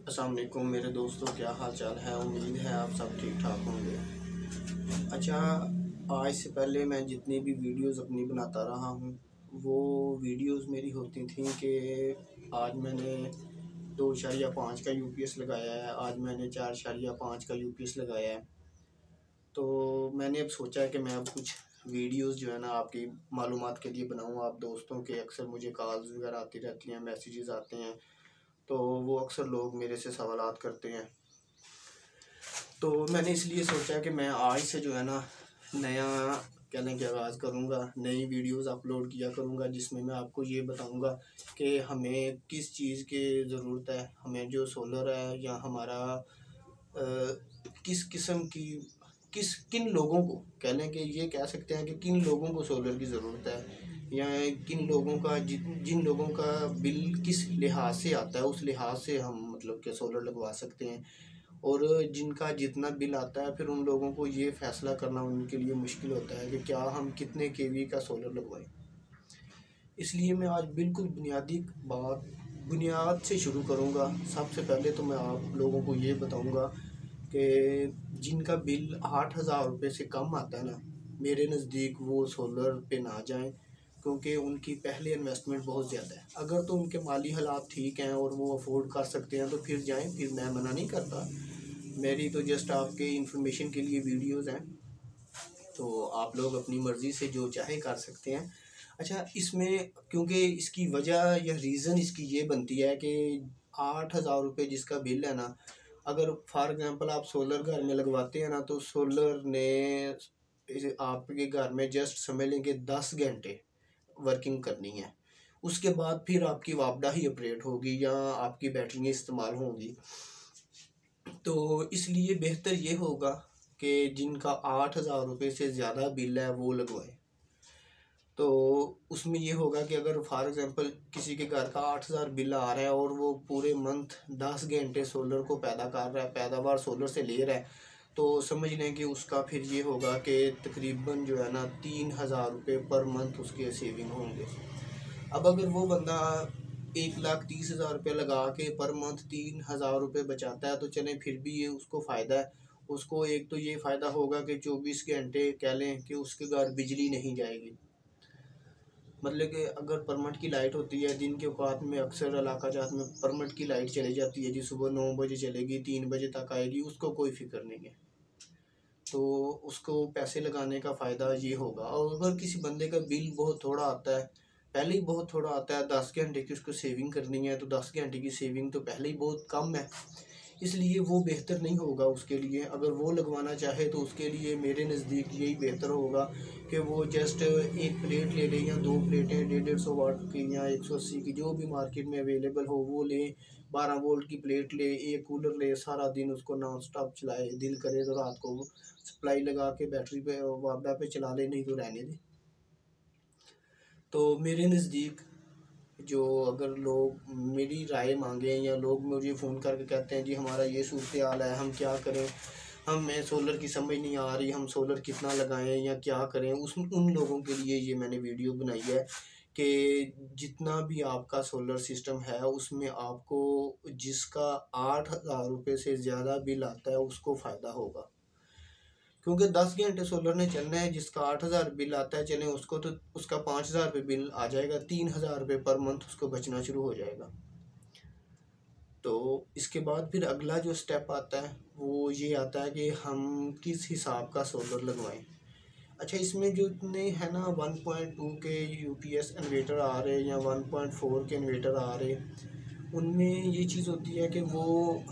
अस्सलाम वालेकुम मेरे दोस्तों, क्या हाल चाल है। उम्मीद है आप सब ठीक ठाक होंगे। अच्छा, आज से पहले मैं जितनी भी वीडियोस अपनी बनाता रहा हूँ वो वीडियोस मेरी होती थी कि आज मैंने 2.5 का यूपीएस लगाया है, आज मैंने 4.5 का यूपीएस लगाया है। तो मैंने अब सोचा है कि मैं अब कुछ वीडियोस जो है ना आपकी मालूमात के लिए बनाऊँ। आप दोस्तों के अक्सर मुझे कॉल्स वगैरह आती रहती हैं, मैसेजेस आते हैं, तो वो अक्सर लोग मेरे से सवालात करते हैं। तो मैंने इसलिए सोचा कि मैं आज से जो है ना नया कहने की आगाज़ करूँगा, नई वीडियोस अपलोड किया करूँगा जिसमें मैं आपको ये बताऊँगा कि हमें किस चीज़ की ज़रूरत है, हमें जो सोलर है या हमारा किस किस्म की किन लोगों को कह लें कि ये कह सकते हैं कि किन लोगों को सोलर की ज़रूरत है, या किन लोगों का जिन लोगों का बिल किस लिहाज से आता है उस लिहाज से हम मतलब कि सोलर लगवा सकते हैं। और जिनका जितना बिल आता है फिर उन लोगों को ये फ़ैसला करना उनके लिए मुश्किल होता है कि क्या हम कितने केवी का सोलर लगवाएं। इसलिए मैं आज बिल्कुल बुनियाद से शुरू करूंगा। सबसे पहले तो मैं आप लोगों को ये बताऊंगा कि जिनका बिल 8,000 रुपये से कम आता है ना, मेरे नज़दीक वो सोलर पे ना जाएं, क्योंकि उनकी पहले इन्वेस्टमेंट बहुत ज़्यादा है। अगर तो उनके माली हालात ठीक हैं और वो अफोर्ड कर सकते हैं तो फिर जाएं, फिर मैं मना नहीं करता। मेरी तो जस्ट आपके इंफॉर्मेशन के लिए वीडियोस हैं, तो आप लोग अपनी मर्ज़ी से जो चाहे कर सकते हैं। अच्छा, इसमें क्योंकि इसकी वजह या रीज़न इसकी ये बनती है कि 8,000 रुपये जिसका बिल है ना, अगर फॉर एग्ज़ाम्पल आप सोलर घर में लगवाते हैं ना, तो सोलर ने आपके घर में जस्ट समझ लें कि 10 घंटे वर्किंग करनी है। उसके बाद फिर आपकी वापडा ही ऑपरेट होगी या आपकी बैटरियाँ इस्तेमाल होंगी। तो इसलिए बेहतर ये होगा कि जिनका 8,000 रुपये से ज़्यादा बिल है वो लगवाए। तो उसमें ये होगा कि अगर फॉर एग्ज़ाम्पल किसी के घर का 8,000 बिल आ रहा है और वो पूरे मंथ 10 घंटे सोलर को पैदा कर रहा है, पैदावार सोलर से ले रहा है, तो समझ लें कि उसका फिर ये होगा कि तकरीबन जो है ना 3,000 रुपये पर मंथ उसके सेविंग होंगे। अब अगर वो बंदा 1,30,000 रुपये लगा के पर मंथ 3,000 रुपये बचाता है तो चलें, फिर भी ये उसको फ़ायदा है। उसको एक तो ये फ़ायदा होगा कि 24 घंटे कह लें कि उसके घर बिजली नहीं जाएगी। मतलब कि अगर परमट की लाइट होती है दिन के औकात में, अक्सर इलाका जात में परमट की लाइट चली जाती है जी, सुबह 9 बजे चलेगी, 3 बजे तक आएगी, उसको कोई फ़िक्र नहीं है। तो उसको पैसे लगाने का फ़ायदा ये होगा। और अगर किसी बंदे का बिल बहुत थोड़ा आता है, पहले ही बहुत थोड़ा आता है, 10 घंटे की उसको सेविंग करनी है, तो 10 घंटे की सेविंग तो पहले ही बहुत कम है, इसलिए वो बेहतर नहीं होगा उसके लिए। अगर वो लगवाना चाहे तो उसके लिए मेरे नज़दीक यही बेहतर होगा कि वो जस्ट एक प्लेट ले लें या 2 प्लेटें 150 वाट की या 180 की, जो भी मार्केट में अवेलेबल हो वो लें। 12 वोल्ट की प्लेट ले, एक कूलर ले, सारा दिन उसको नॉन स्टॉप चलाए, दिल करे तो रात को सप्लाई लगा के बैटरी पे वापडा पे चला ले, नहीं तो रहने दे। तो मेरे नज़दीक जो अगर लोग मेरी राय मांगे या लोग मुझे फ़ोन करके कहते हैं जी हमारा ये सूरत हाल है, हम क्या करें, हमें सोलर की समझ नहीं आ रही, हम सोलर कितना लगाएं या क्या करें, उन लोगों के लिए ये मैंने वीडियो बनाई है कि जितना भी आपका सोलर सिस्टम है उसमें आपको जिसका 8,000 रुपये से ज़्यादा बिल आता है उसको फ़ायदा होगा। क्योंकि 10 घंटे सोलर ने चलना है, जिसका 8,000 बिल आता है चलें उसको तो उसका 5,000 रुपये बिल आ जाएगा, 3,000 रुपये पर मंथ उसको बचना शुरू हो जाएगा। तो इसके बाद फिर अगला जो स्टेप आता है वो ये आता है कि हम किस हिसाब का सोलर लगवाएं। अच्छा, इसमें जो इतने है ना 1.2 के यूपीएस इन्वेटर आ रहे या 1.4 के इन्वेटर आ रहे, उनमें ये चीज़ होती है कि वो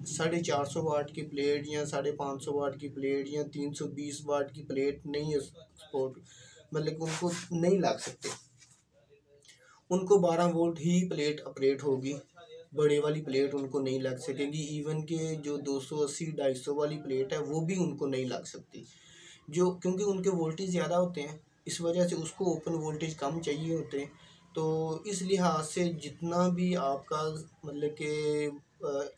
450 वाट की प्लेट या 550 वाट की प्लेट या 320 वाट की प्लेट नहीं सपोर्ट, मतलब उनको नहीं लग सकते। उनको 12 वोल्ट ही प्लेट ऑपरेट होगी, बड़े वाली प्लेट उनको नहीं लग सकेगी। इवन के जो 280-250 वाली प्लेट है वो भी उनको नहीं लग सकती, जो क्योंकि उनके वोल्टेज ज़्यादा होते हैं, इस वजह से उसको ओपन वोल्टेज कम चाहिए होते हैं। तो इस लिहाज से जितना भी आपका मतलब कि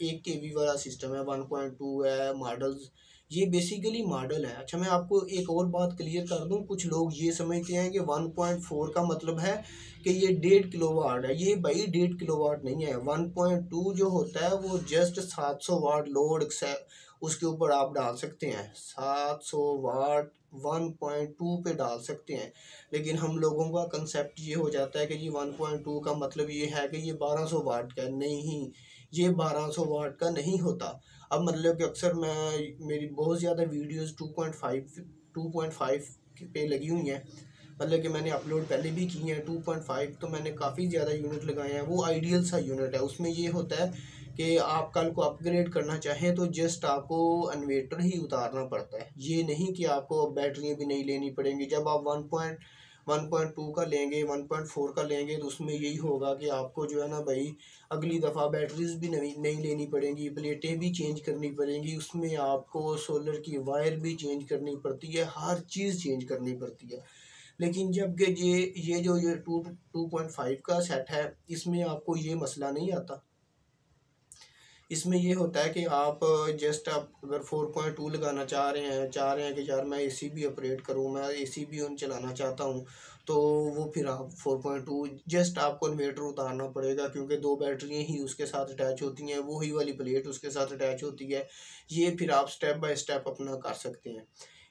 1 केवी वाला सिस्टम है, 1.2 है मॉडल्स, ये बेसिकली मॉडल है। अच्छा मैं आपको एक और बात क्लियर कर दूं, कुछ लोग ये समझते हैं कि 1.4 का मतलब है कि ये 1.5 किलोवाट है। ये भाई 1.5 किलोवाट नहीं है। 1.2 जो होता है वो जस्ट 700 वाट लोड उसके ऊपर आप डाल सकते हैं। 700 वाट 1.2 पे डाल सकते हैं। लेकिन हम लोगों का कंसेप्ट ये हो जाता है कि जी 1.2 का मतलब ये है कि ये 1200 वाट का। नहीं, ये 1200 वाट का नहीं होता। अब मतलब कि अक्सर मेरी बहुत ज़्यादा वीडियोस 2.5 पे लगी हुई हैं। मतलब कि मैंने अपलोड पहले भी की हैं। 2.5 तो मैंने काफ़ी ज़्यादा यूनिट लगाए हैं। वो आइडियल सा यूनिट है। उसमें ये होता है कि आप कल को अपग्रेड करना चाहें तो जस्ट आपको इन्वर्टर ही उतारना पड़ता है। ये नहीं कि आपको बैटरियाँ भी नहीं लेनी पड़ेंगी। जब आप 1.2 का लेंगे, 1.4 का लेंगे तो उसमें यही होगा कि आपको जो है ना भाई अगली दफ़ा बैटरीज भी नहीं लेनी पड़ेंगी, प्लेटें भी चेंज करनी पड़ेंगी, उसमें आपको सोलर की वायर भी चेंज करनी पड़ती है, हर चीज़ चेंज करनी पड़ती है। लेकिन जबकि ये जो ये 2.5 का सेट है, इसमें आपको ये मसला नहीं आता। इसमें ये होता है कि आप जस्ट आप अगर 4.2 लगाना चाह रहे हैं कि यार मैं एसी भी ऑपरेट करूँ, मैं एसी भी ऑन चलाना चाहता हूँ, तो वो फिर आप 4.2 जस्ट आपको इन्वर्टर उतारना पड़ेगा, क्योंकि 2 बैटरियाँ ही उसके साथ अटैच होती हैं, वही वाली प्लेट उसके साथ अटैच होती है। ये फिर आप स्टेप बाय स्टेप अपना कर सकते हैं।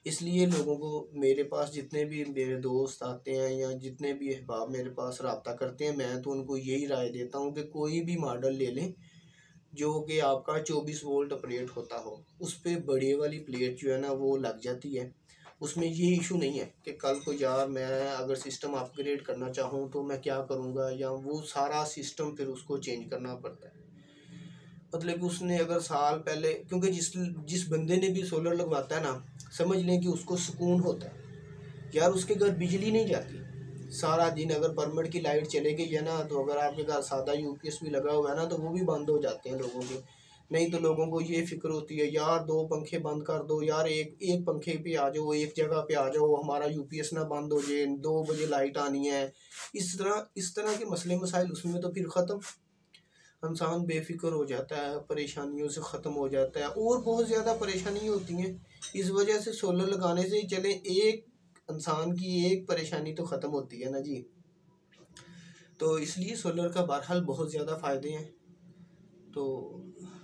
इसलिए लोगों को, मेरे पास जितने भी मेरे दोस्त आते हैं या जितने भी अहबाब मेरे पास रब्ता करते हैं, मैं तो उनको यही राय देता हूँ कि कोई भी मॉडल ले लें जो कि आपका 24 वोल्ट ऑपरेट होता हो। उस पर बड़े वाली प्लेट जो है ना वो लग जाती है। उसमें ये इशू नहीं है कि कल को यार मैं अगर सिस्टम अपग्रेड करना चाहूँ तो मैं क्या करूँगा, या वो सारा सिस्टम फिर उसको चेंज करना पड़ता है। मतलब कि उसने अगर साल पहले, क्योंकि जिस जिस बंदे ने भी सोलर लगवाता है ना, समझ लें कि उसको सुकून होता है। यार उसके घर बिजली नहीं जाती सारा दिन। अगर परमिट की लाइट चले गई है ना, तो अगर आपके घर सादा यूपीएस भी लगा हुआ है ना, तो वो भी बंद हो जाते हैं लोगों के। नहीं तो लोगों को ये फिक्र होती है यार 2 पंखे बंद कर दो, यार एक एक पंखे पे आ जाओ, एक जगह पे आ जाओ, हमारा यूपीएस ना बंद हो जाए, 2 बजे लाइट आनी है। इस तरह के मसले मसाइल उसमें तो फिर ख़त्म। इंसान बेफिक्र हो जाता है, परेशानियों से ख़त्म हो जाता है, और बहुत ज़्यादा परेशानी होती हैं। इस वजह से सोलर लगाने से ही चले एक इंसान की एक परेशानी तो ख़त्म होती है ना जी। तो इसलिए सोलर का बहरहाल बहुत ज़्यादा फ़ायदे हैं। तो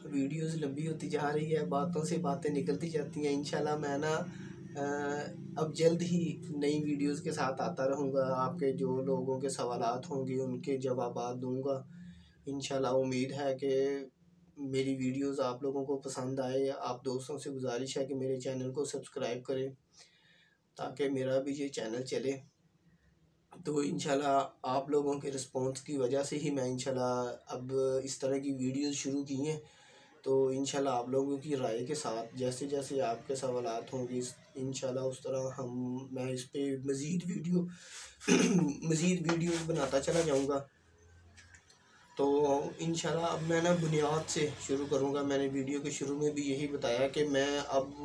वीडियोस लंबी होती जा रही है, बातों से बातें निकलती जाती हैं। इंशाल्लाह मैं ना अब जल्द ही नई वीडियोस के साथ आता रहूँगा। आपके जो लोगों के सवालात होंगे उनके जवाबात दूँगा। इंशाल्लाह उम्मीद है कि मेरी वीडियोस आप लोगों को पसंद आए। आप दोस्तों से गुजारिश है कि मेरे चैनल को सब्सक्राइब करें ताकि मेरा भी ये चैनल चले। तो इंशाल्लाह आप लोगों के रिस्पॉन्स की वजह से ही मैं इंशाल्लाह अब इस तरह की वीडियोस शुरू की हैं। तो इंशाल्लाह आप लोगों की राय के साथ जैसे जैसे आपके सवालात होंगे इंशाल्लाह उस तरह मैं इस पे मज़ीद वीडियोस बनाता चला जाऊंगा। तो इंशाल्लाह अब मैं ना बुनियाद से शुरू करूंगा। मैंने वीडियो के शुरू में भी यही बताया कि मैं अब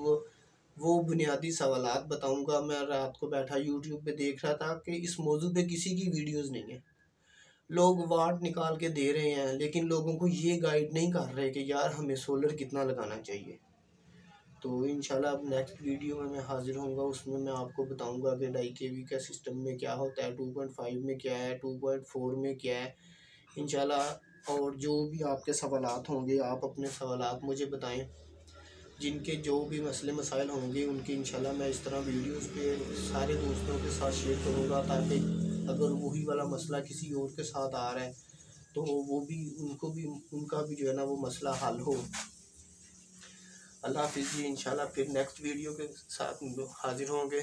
वो बुनियादी सवालात बताऊंगा। मैं रात को बैठा यूट्यूब पे देख रहा था कि इस मौजू पे किसी की वीडियोस नहीं है। लोग वाट निकाल के दे रहे हैं, लेकिन लोगों को ये गाइड नहीं कर रहे कि यार हमें सोलर कितना लगाना चाहिए। तो इंशाल्लाह अब नेक्स्ट वीडियो में मैं हाज़िर होऊंगा। उसमें मैं आपको बताऊंगा कि 2.5 kV का सिस्टम में क्या होता है, 2.5 में क्या है, 2.4 में क्या है इंशाल्लाह। और जो भी आपके सवालात होंगे आप अपने सवालात मुझे बताएं। जिनके जो भी मसले मसाइल होंगे उनके इंशाल्लाह मैं इस तरह वीडियोस पे सारे दोस्तों के साथ शेयर करूँगा, ताकि अगर वही वाला मसला किसी और के साथ आ रहा है तो वो भी उनका भी जो है ना वो मसला हल हो। अल्लाह हाफिज़ जी। इंशाल्लाह फिर नेक्स्ट वीडियो के साथ हाज़िर होंगे।